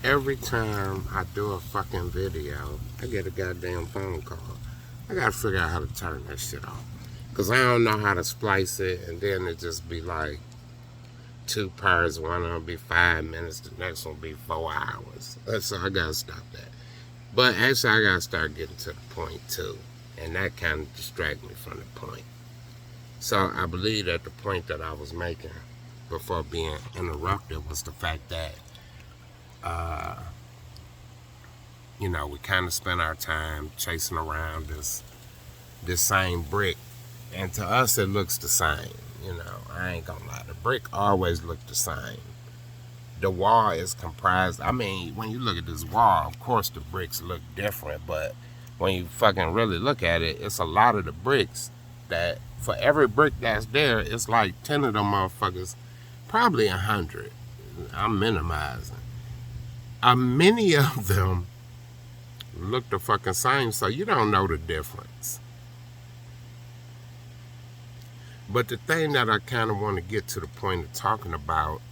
Every time I do a fucking video, I get a goddamn phone call. I gotta figure out how to turn that shit off. Cause I don't know how to splice it, and then it just be like two parts. One will be 5 minutes, the next one will be 4 hours. So I gotta stop that. But actually, I gotta start getting to the point too, and that kind of distract me from the point. So I believe that the point that I was making before being interrupted was the fact that, uh, we kind of spend our time chasing around this same brick, and to us it looks the same. I ain't gonna lie, the brick always look the same. The wall is comprised. I mean, when you look at this wall, of course the bricks look different, but when you fucking really look at it, it's a lot of the bricks that for every brick that's there, it's like 10 of them motherfuckers, probably 100. I'm minimizing. Many of them look the fucking same, so you don't know the difference. But the thing that I kind of want to get to the point of talking about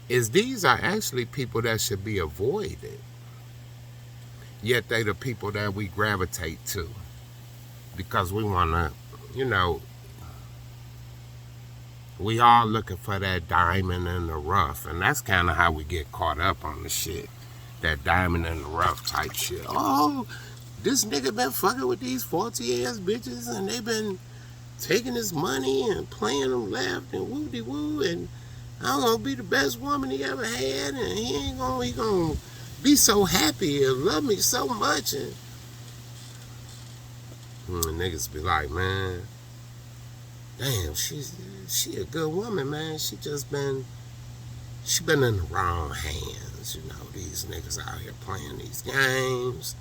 is these are actually people that should be avoided. Yet they the people that we gravitate to because we want to, we all looking for that diamond in the rough. And that's kind of how we get caught up on the shit. That diamond in the rough type shit. Oh, this nigga been fucking with these 40 ass bitches and they been taking his money and playing them left and woo-de woo, and I'm gonna be the best woman he ever had, and he gonna be so happy and love me so much. And niggas be like, man, damn, she a good woman, man. She been in the wrong hands. These niggas out here playing these games.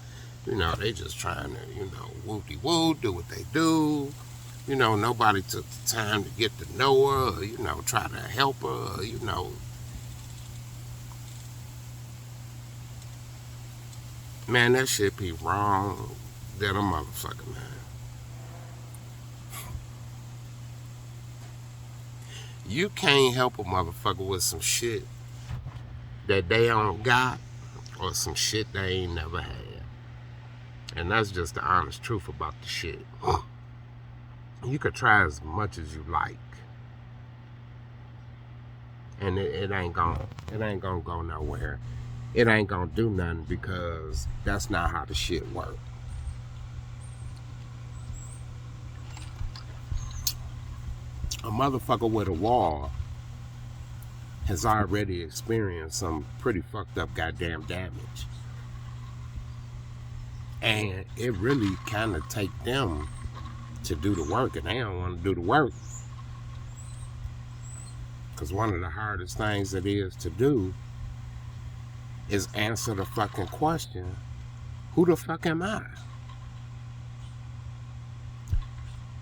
They just trying to, woo-de woo, do what they do. Nobody took the time to get to know her, or, try to help her, Man, that shit be wrong than a motherfucker, man. You can't help a motherfucker with some shit that they don't got or some shit they ain't never had. And that's just the honest truth about the shit. You could try as much as you like, and it ain't gonna go nowhere. It ain't gonna do nothing because that's not how the shit work. A motherfucker with a wall has already experienced some pretty fucked up goddamn damage, and it really kind of take them to do the work, and they don't want to do the work. Because one of the hardest things it is to do is answer the fucking question, who the fuck am I?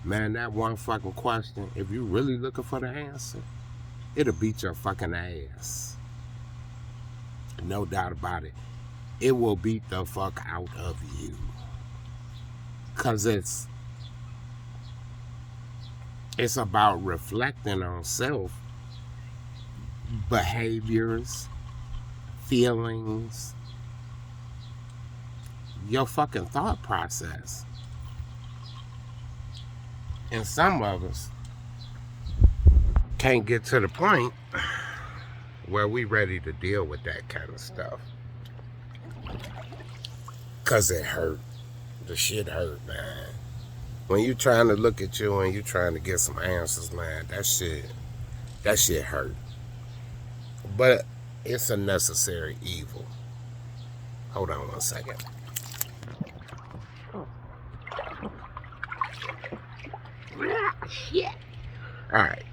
Man, that one fucking question, if you really looking for the answer, it'll beat your fucking ass. No doubt about it. It will beat the fuck out of you. Because it's about reflecting on self, behaviors, feelings, your fucking thought process. And some of us can't get to the point where we ready to deal with that kind of stuff. Cause it hurt. The shit hurt, man. When you trying to look at you and you trying to get some answers, man, that shit hurt. But it's a necessary evil. Hold on 1 second. Shit. Alright.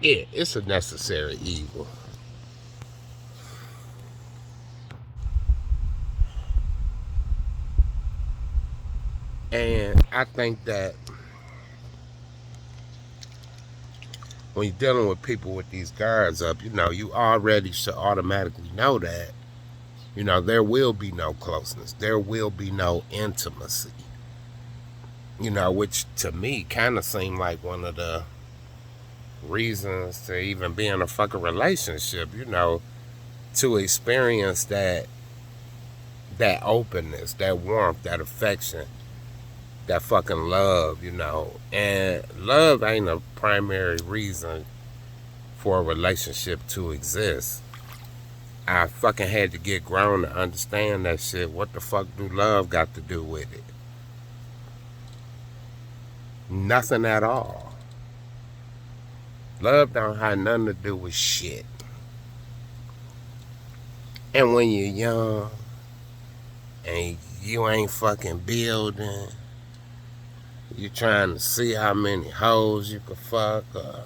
Yeah, it's a necessary evil. And I think that when you're dealing with people with these guards up, you already should automatically know that, there will be no closeness. There will be no intimacy. Which to me kind of seemed like one of the reasons to even be in a fucking relationship. to experience that openness, that warmth, that affection, that fucking love, you know. And love ain't a primary reason for a relationship to exist. I fucking had to get grown to understand that shit. What the fuck do love got to do with it? Nothing at all. Love don't have nothing to do with shit. And when you're young and you ain't fucking building, you trying to see how many hoes you can fuck, or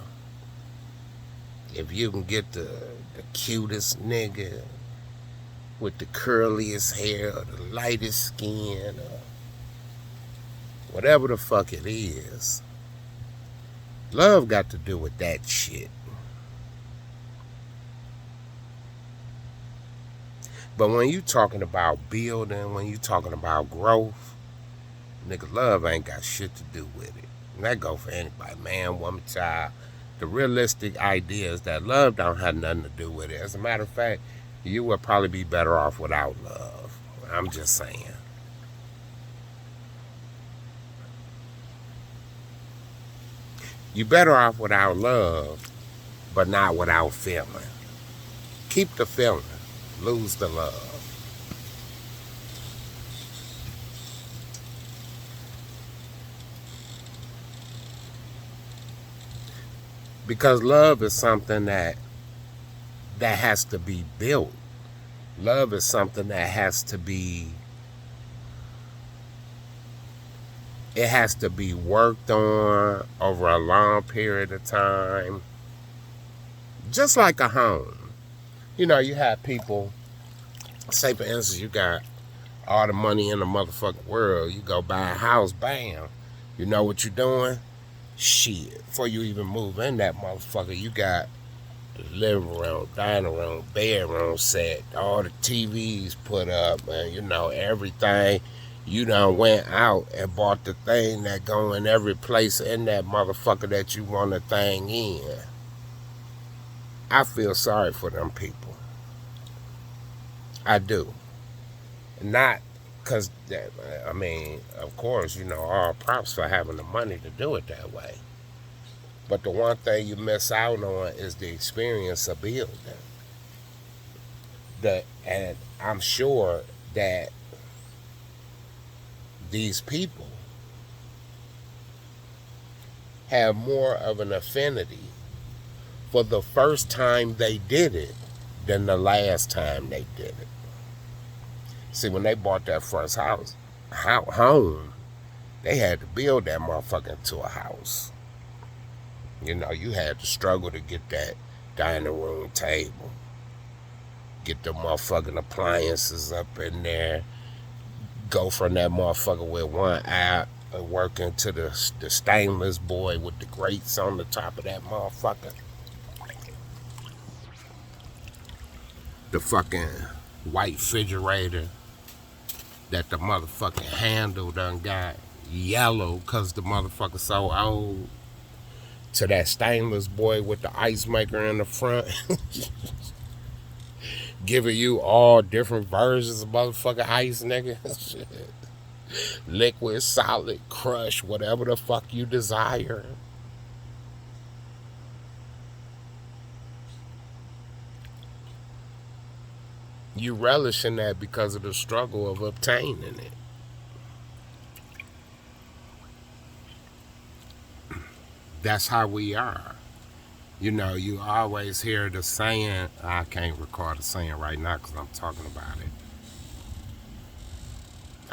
if you can get the cutest nigga with the curliest hair or the lightest skin or whatever the fuck it is. Love got to do with that shit. But when you talking about building, when you talking about growth, nigga, love ain't got shit to do with it. And that go for anybody, man, woman, child. The realistic idea is that love don't have nothing to do with it. As a matter of fact, you would probably be better off without love. I'm just saying. You better off without love, but not without feeling. Keep the feeling, lose the love. Because love is something that has to be built. Love is something that has to be, it has to be worked on over a long period of time. Just like a home. You know, you have people, say for instance, you got all the money in the motherfucking world. You go buy a house, bam. You know what you're doing? Shit. Before you even move in that motherfucker, you got the living room, dining room, bedroom set, all the TVs put up, and you know, everything. You done went out and bought the thing that go in every place in that motherfucker that you want the thing in. I feel sorry for them people. I do. Not because, I mean, of course, you know, all props for having the money to do it that way. But the one thing you miss out on is the experience of building. And I'm sure that these people have more of an affinity for the first time they did it than the last time they did it. See, when they bought that first home, they had to build that motherfucker into a house. You know, you had to struggle to get that dining room table, get the motherfucking appliances up in there, go from that motherfucker with one eye working to the stainless boy with the grates on the top of that motherfucker. The fucking white refrigerator that the motherfucking handle done got yellow because the motherfucker so old. To that stainless boy with the ice maker in the front. Giving you all different versions of motherfucking ice, nigga. Shit. Liquid, solid, crush, whatever the fuck you desire. You relish in that because of the struggle of obtaining it. That's how we are. You know, you always hear the saying, I can't record the saying right now because I'm talking about it.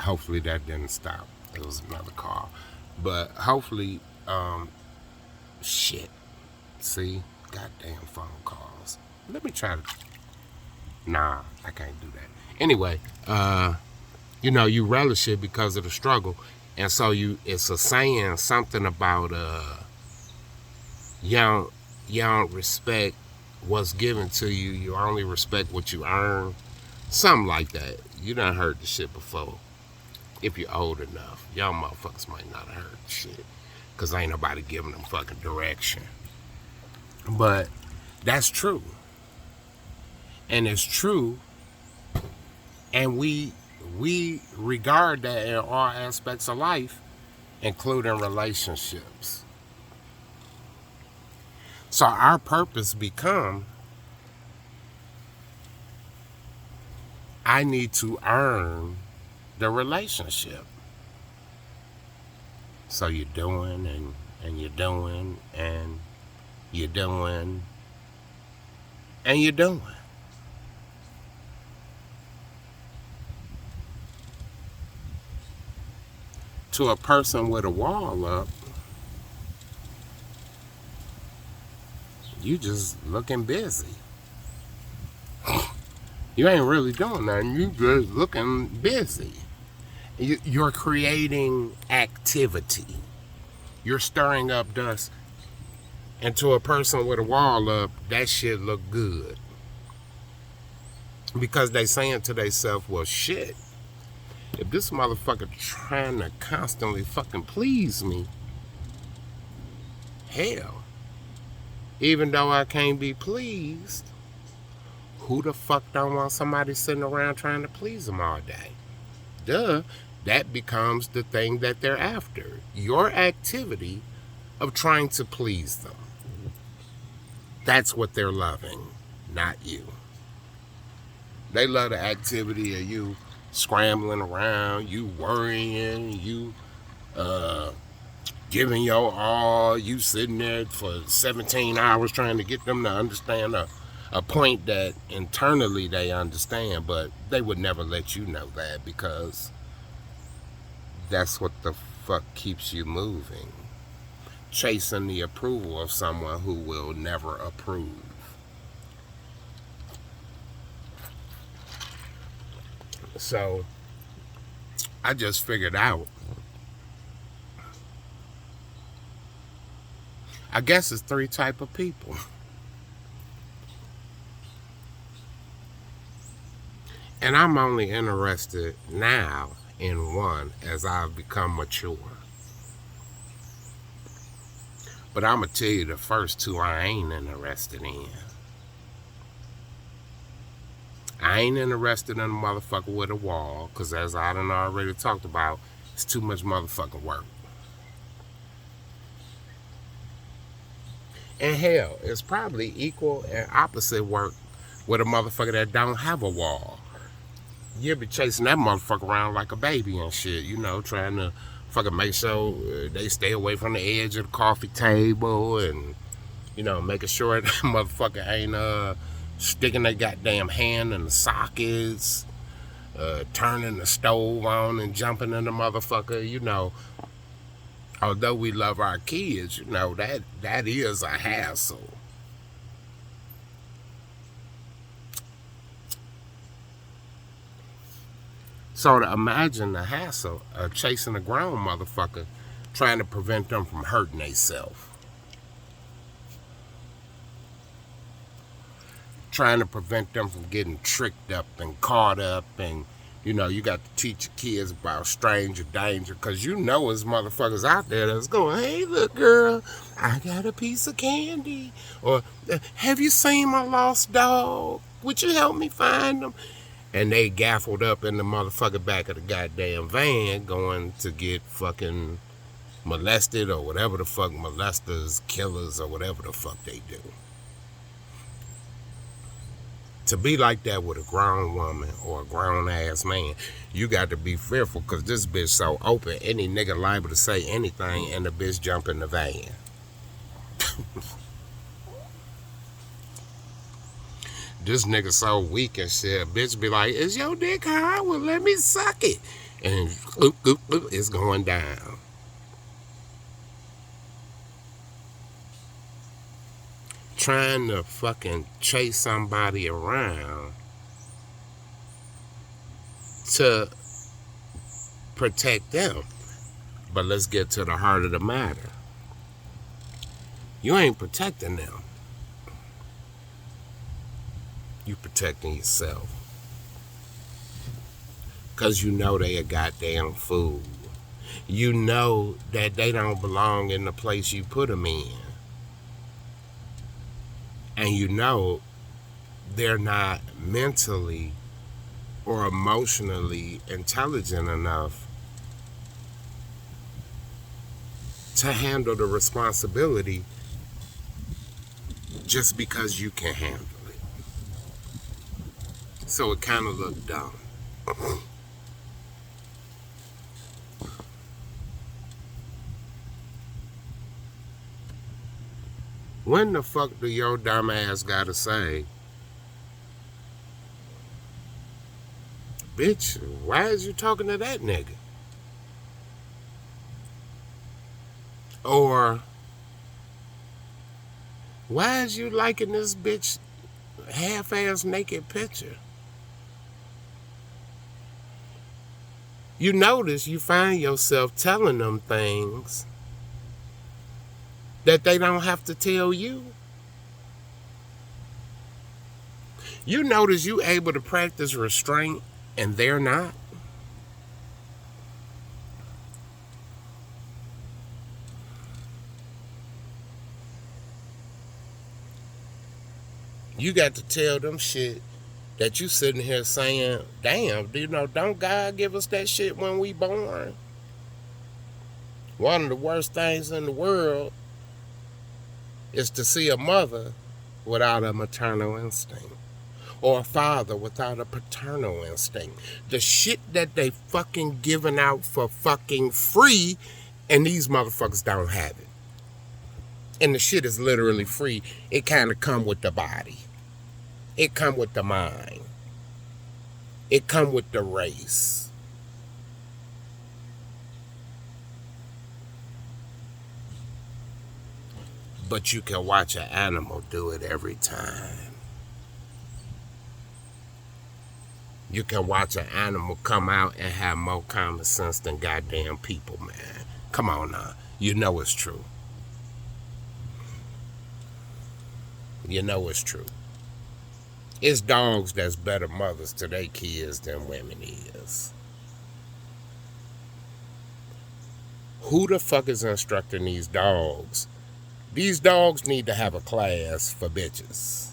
Hopefully that didn't stop. It was another call. But hopefully, shit. See? Goddamn phone calls. Let me try to. Nah, I can't do that. Anyway, you know, you relish it because of the struggle. And so it's a saying, something about, you don't respect what's given to you. You only respect what you earn. Something like that. You done heard the shit before. If you're old enough. Y'all motherfuckers might not have heard the shit. Because ain't nobody giving them fucking direction. But that's true. and it's true, and we regard that in all aspects of life, including relationships. So our purpose become, I need to earn the relationship. So you're doing and you're doing and you're doing and you're doing. To a person with a wall up, you just looking busy. You ain't really doing nothing. You just looking busy. You're creating activity. You're stirring up dust. And to a person with a wall up, that shit look good. Because they saying to themselves, well, shit, if this motherfucker trying to constantly fucking please me, hell, even though I can't be pleased, who the fuck don't want somebody sitting around trying to please them all day? Duh, that becomes the thing that they're after. Your activity of trying to please them. That's what they're loving, not you. They love the activity of you scrambling around, you worrying, you giving your all, you sitting there for 17 hours trying to get them to understand a point that internally they understand, but they would never let you know that because that's what the fuck keeps you moving. Chasing the approval of someone who will never approve. So I just figured out, I guess it's 3 type of people. And I'm only interested now in one as I've become mature. But I'm going to tell you the first 2 I ain't interested in. I ain't interested in a motherfucker with a wall, because as I done already talked about, it's too much motherfucking work. And hell, it's probably equal and opposite work with a motherfucker that don't have a wall. You'll be chasing that motherfucker around like a baby and shit, you know, trying to fucking make sure they stay away from the edge of the coffee table and, you know, making sure that motherfucker ain't sticking their goddamn hand in the sockets, turning the stove on and jumping in the motherfucker, you know. Although we love our kids, you know, that is a hassle. So to imagine the hassle of chasing a grown motherfucker trying to prevent them from hurting themselves. Trying to prevent them from getting tricked up and caught up, and you know, you got to teach your kids about stranger danger, because you know there's motherfuckers out there that's going, hey, look, girl, I got a piece of candy. Or, have you seen my lost dog? Would you help me find them? And they gaffled up in the motherfucker back of the goddamn van going to get fucking molested or whatever the fuck molesters, killers, or whatever the fuck they do. To be like that with a grown woman or a grown ass man, you got to be fearful, because this bitch so open, any nigga liable to say anything and the bitch jump in the van. This nigga so weak and shit, bitch be like, is your dick hard? Well, let me suck it. And it's going down. Trying to fucking chase somebody around to protect them. But let's get to the heart of the matter. You ain't protecting them. You protecting yourself. Because you know they a goddamn fool. You know that they don't belong in the place you put them in. And you know they're not mentally or emotionally intelligent enough to handle the responsibility just because you can handle it. So it kind of looked dumb. When the fuck do your dumb ass gotta say, bitch, why is you talking to that nigga? Or, why is you liking this bitch half-ass naked picture? You notice you find yourself telling them things that they don't have to tell you. You notice you able to practice restraint and they're not. You got to tell them shit that you sitting here saying, damn, don't God give us that shit when we born? One of the worst things in the world is to see a mother without a maternal instinct, or a father without a paternal instinct. The shit that they fucking giving out for fucking free, and these motherfuckers don't have it. And the shit is literally free. It kind of come with the body. It come with the mind. It come with the race. But you can watch an animal do it every time. You can watch an animal come out and have more common sense than goddamn people, man. Come on now. You know it's true. You know it's true. It's dogs that's better mothers to their kids than women is. Who the fuck is instructing these dogs? These dogs need to have a class for bitches.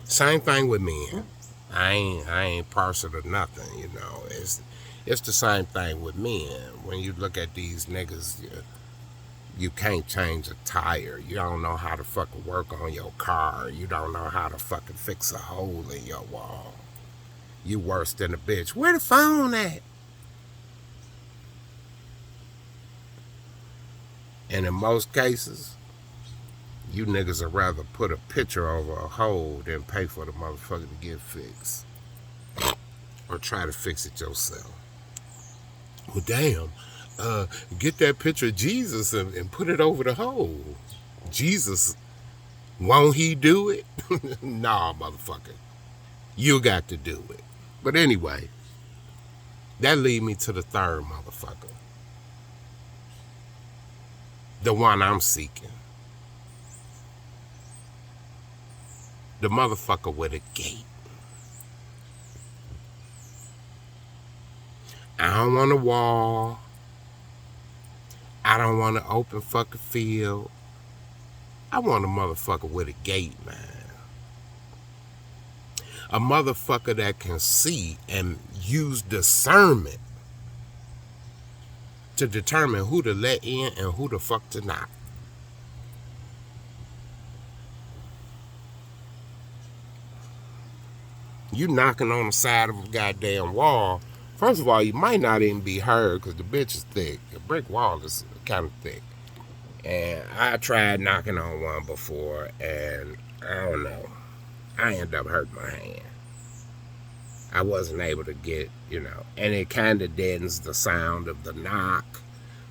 Same thing with men. I ain't partial to nothing, you know. It's the same thing with men. When you look at these niggas, you can't change a tire. You don't know how to fucking work on your car. You don't know how to fucking fix a hole in your wall. You worse than a bitch. Where the phone at? And in most cases, you niggas would rather put a picture over a hole than pay for the motherfucker to get fixed. Or try to fix it yourself. Well, damn. Get that picture of Jesus and put it over the hole. Jesus, won't he do it? Nah, motherfucker. You got to do it. But anyway, that lead me to the third motherfucker. The one I'm seeking. The motherfucker with a gate. I don't want a wall. I don't want an open fucking field. I want a motherfucker with a gate, man. A motherfucker that can see and use discernment to determine who to let in and who the fuck to not. You knocking on the side of a goddamn wall. First of all, you might not even be heard because the bitch is thick. The brick wall is kind of thick. And I tried knocking on one before, and I don't know. I ended up hurting my hand. I wasn't able to get, and it kind of deadens the sound of the knock.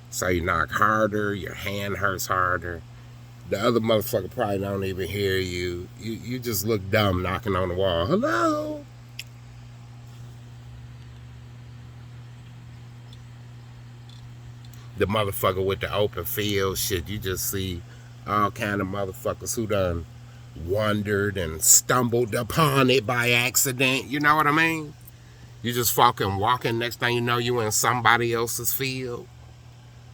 So you knock harder, your hand hurts harder. The other motherfucker probably don't even hear you. You just look dumb knocking on the wall. Hello? The motherfucker with the open field shit, you just see all kind of motherfuckers who done wandered and stumbled upon it by accident. You know what I mean? You just fucking walking, next thing you know, you in somebody else's field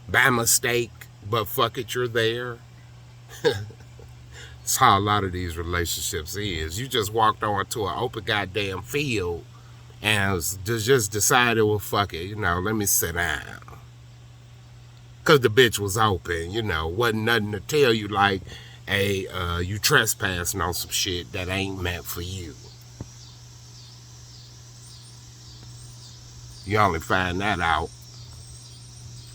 by mistake, but fuck it, you're there. That's how a lot of these relationships is. You just walked onto an open goddamn field and just decided, well, fuck it, let me sit down. Because the bitch was open, wasn't nothing to tell you like, hey, you trespassing on some shit that ain't meant for you. You only find that out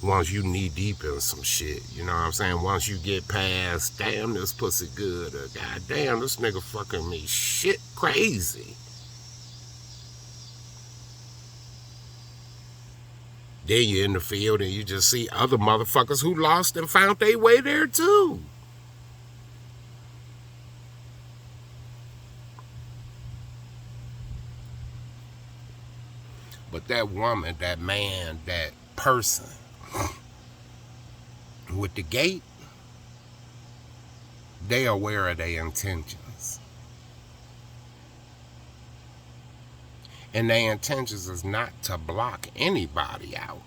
once you knee deep in some shit. You know what I'm saying? Once you get past, damn, this pussy good, or god damn, this nigga fucking me shit crazy. Then you're in the field and you just see other motherfuckers who lost and found their way there too. But that woman, that man, that person with the gate, they are aware of their intentions. And their intentions is not to block anybody out,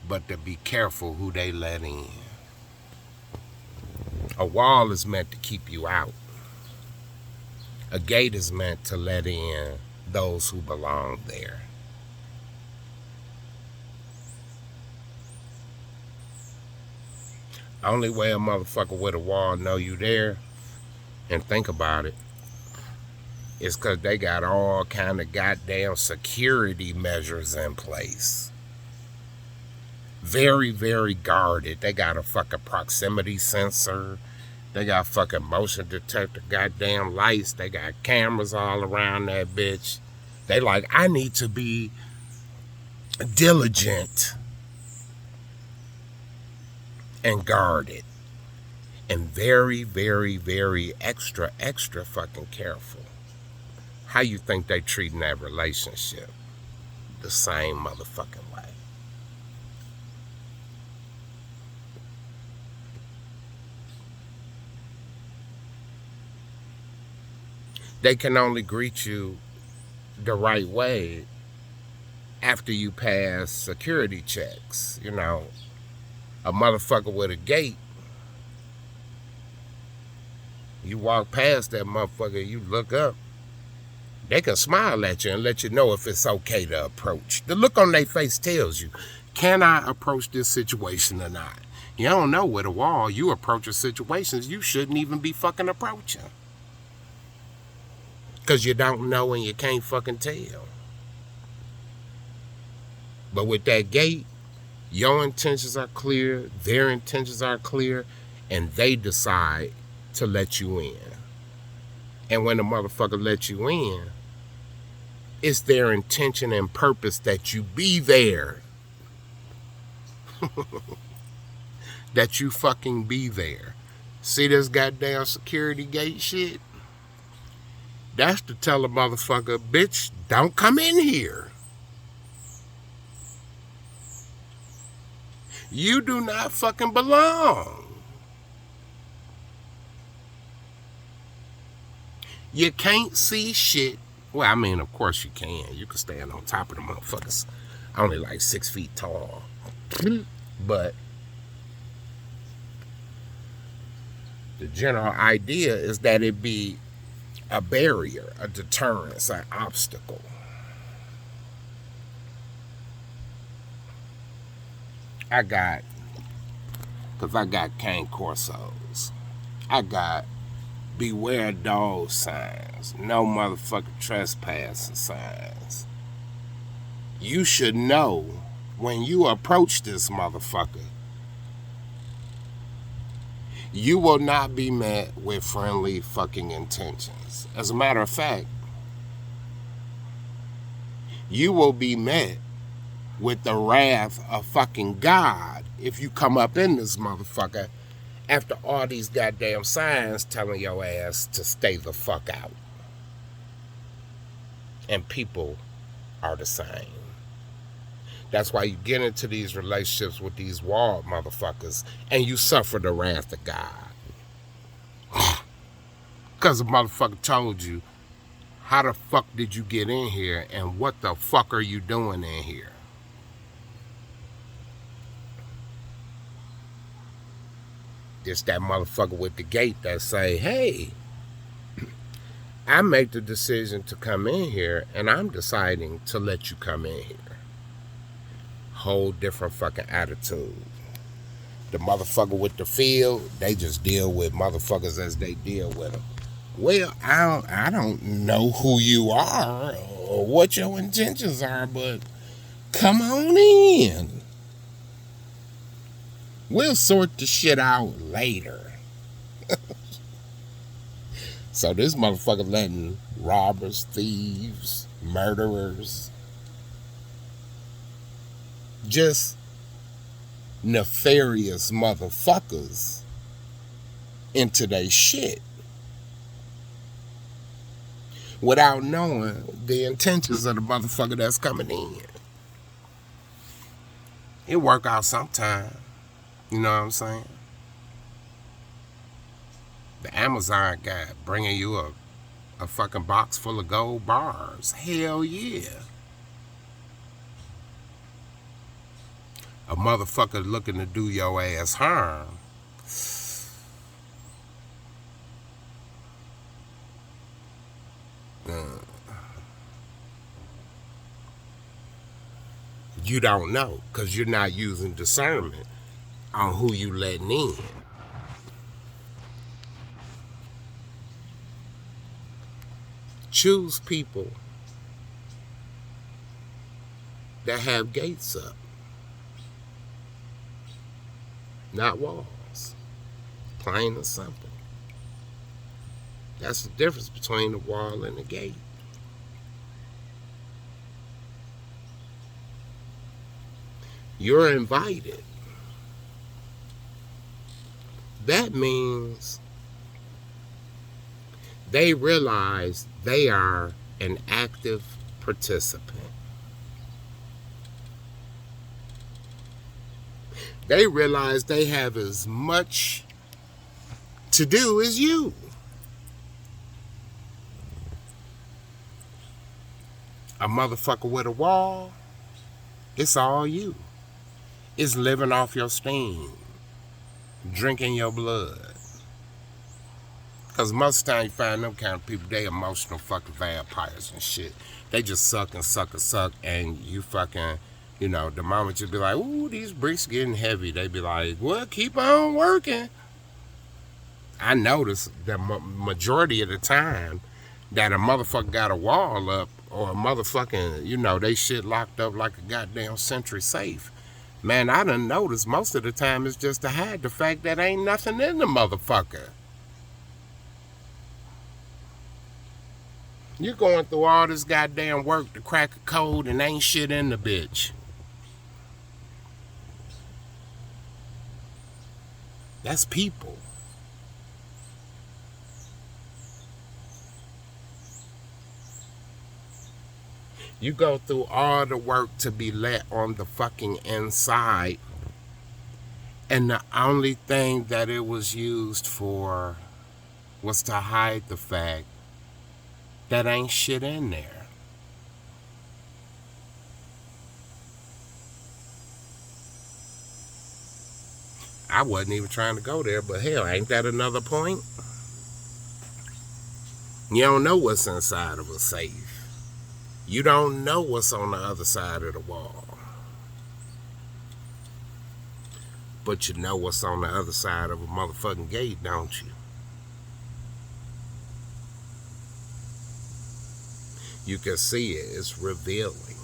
but to be careful who they let in. A wall is meant to keep you out. A gate is meant to let in those who belong there. Only way a motherfucker with a wall know you there, and think about it, is because they got all kind of goddamn security measures in place. Very, very guarded. They got a fucking proximity sensor. They got fucking motion detector goddamn lights. They got cameras all around that bitch. They like, I need to be diligent and guarded. And very, very, very extra fucking careful. How you think they treating that relationship? The same motherfucking way. They can only greet you the right way after you pass security checks. A motherfucker with a gate, you walk past that motherfucker, you look up, they can smile at you and let you know if it's okay to approach. The look on their face tells you, can I approach this situation or not? You don't know with a wall, you approach situations you shouldn't even be fucking approaching. Because you don't know and you can't fucking tell. But with that gate, your intentions are clear, their intentions are clear, and they decide to let you in. And when the motherfucker lets you in, it's their intention and purpose that you be there. That you fucking be there. See this goddamn security gate shit? That's to tell a motherfucker, bitch, don't come in here. You do not fucking belong. You can't see shit. Well, I mean, of course you can. You can stand on top of the motherfuckers. Only like 6 feet tall. But the general idea is that it be a barrier, a deterrence, an obstacle. Because I got cane corsos. I got beware dog signs. No motherfucking trespassing signs. You should know when you approach this motherfucker, you will not be met with friendly fucking intentions. As a matter of fact, you will be met with the wrath of fucking God if you come up in this motherfucker after all these goddamn signs telling your ass to stay the fuck out. And people are the same. That's why you get into these relationships with these wall motherfuckers and you suffer the wrath of God. Because the motherfucker told you, how the fuck did you get in here and what the fuck are you doing in here? It's that motherfucker with the gate that say, hey, I make the decision to come in here and I'm deciding to let you come in here. Whole different fucking attitude. The motherfucker with the field, they just deal with motherfuckers as they deal with them. Well, I don't know who you are or what your intentions are, but come on in. We'll sort the shit out later. So this motherfucker letting robbers, thieves, murderers, just nefarious motherfuckers into their shit without knowing the intentions of the motherfucker that's coming in. It work out sometime. You know what I'm saying? The Amazon guy bringing you a fucking box full of gold bars. Hell yeah. A motherfucker looking to do your ass harm. You don't know because you're not using discernment on who you letting in. Choose people that have gates up, not walls. Plain and simple. That's the difference between the wall and the gate. You're invited. That means they realize they are an active participant. They realize they have as much to do as you. A motherfucker with a wall, it's all you. It's living off your steam, drinking your blood. Because most of the time you find them kind of people, they emotional fucking vampires and shit. They just suck and suck and suck, and you fucking, you know, the moment you be like, ooh, these bricks getting heavy, they be like, well, keep on working. I notice that majority of the time that a motherfucker got a wall up or a motherfucking, you know, they shit locked up like a goddamn Century safe. Man, I done noticed most of the time it's just to hide the fact that ain't nothing in the motherfucker. You're going through all this goddamn work to crack a code and ain't shit in the bitch. That's people. You go through all the work to be let on the fucking inside, and the only thing that it was used for was to hide the fact that ain't shit in there. I wasn't even trying to go there, but hell, ain't that another point? You don't know what's inside of a safe. You don't know what's on the other side of the wall. But you know what's on the other side of a motherfucking gate, don't you? You can see it. It's revealing.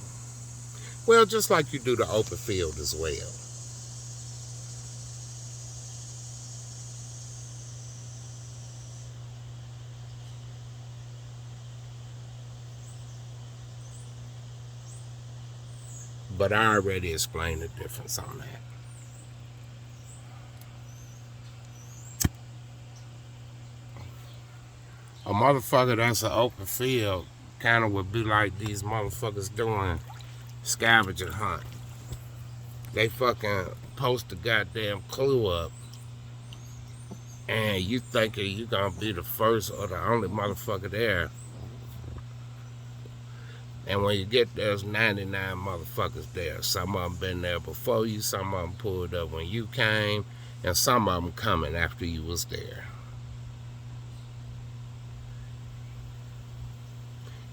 Well, just like you do the open field as well. But I already explained the difference on that. A motherfucker that's an open field kind of would be like these motherfuckers doing scavenger hunt. They fucking post a goddamn clue up, and you thinking you gonna be the first or the only motherfucker there. And when you get there, there's 99 motherfuckers there. Some of them been there before you, some of them pulled up when you came, and some of them coming after you was there.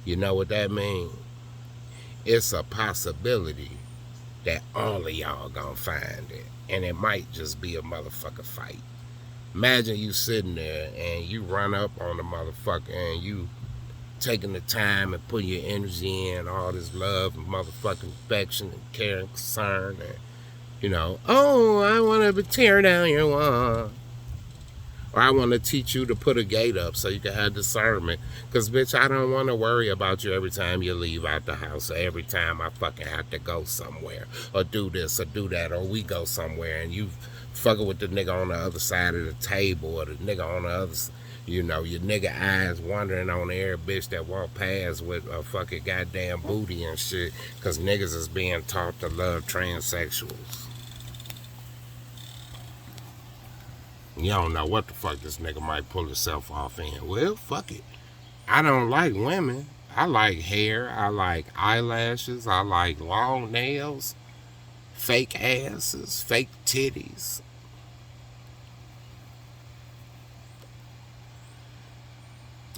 You know what that means? It's a possibility that all of y'all gonna find it, and it might just be a motherfucker fight. Imagine you sitting there and you run up on the motherfucker and you taking the time and putting your energy in, all this love and motherfucking affection and care and concern, and oh, I want to tear down your wall. Or I want to teach you to put a gate up so you can have discernment. Because, bitch, I don't want to worry about you every time you leave out the house, or every time I fucking have to go somewhere, or do this, or do that, or we go somewhere, and you fucking with the nigga on the other side of the table, or the nigga on the other, your nigga eyes wandering on every bitch that walk past with a fucking goddamn booty and shit, because niggas is being taught to love transsexuals. You don't know what the fuck this nigga might pull himself off in. Well, fuck it. I don't like women. I like hair. I like eyelashes. I like long nails, fake asses, fake titties.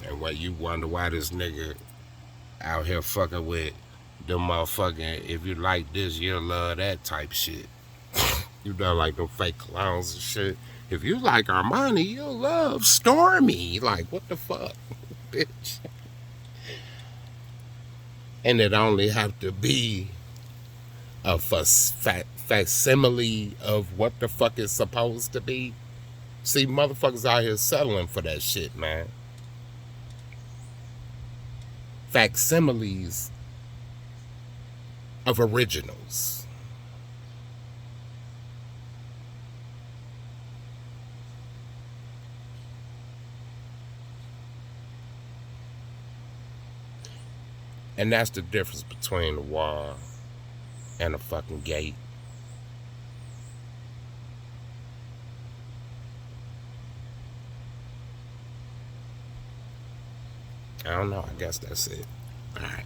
And what you wonder why this nigga out here fucking with them motherfucking, if you like this, you'll love that type shit. You know, like them fake clowns and shit. If you like Armani, you'll love Stormy. Like, what the fuck, bitch? And it only have to be a facsimile of what the fuck is supposed to be. See, motherfuckers out here settling for that shit, man. Facsimiles of originals. And that's the difference between a wall and a fucking gate. I don't know. I guess that's it. All right.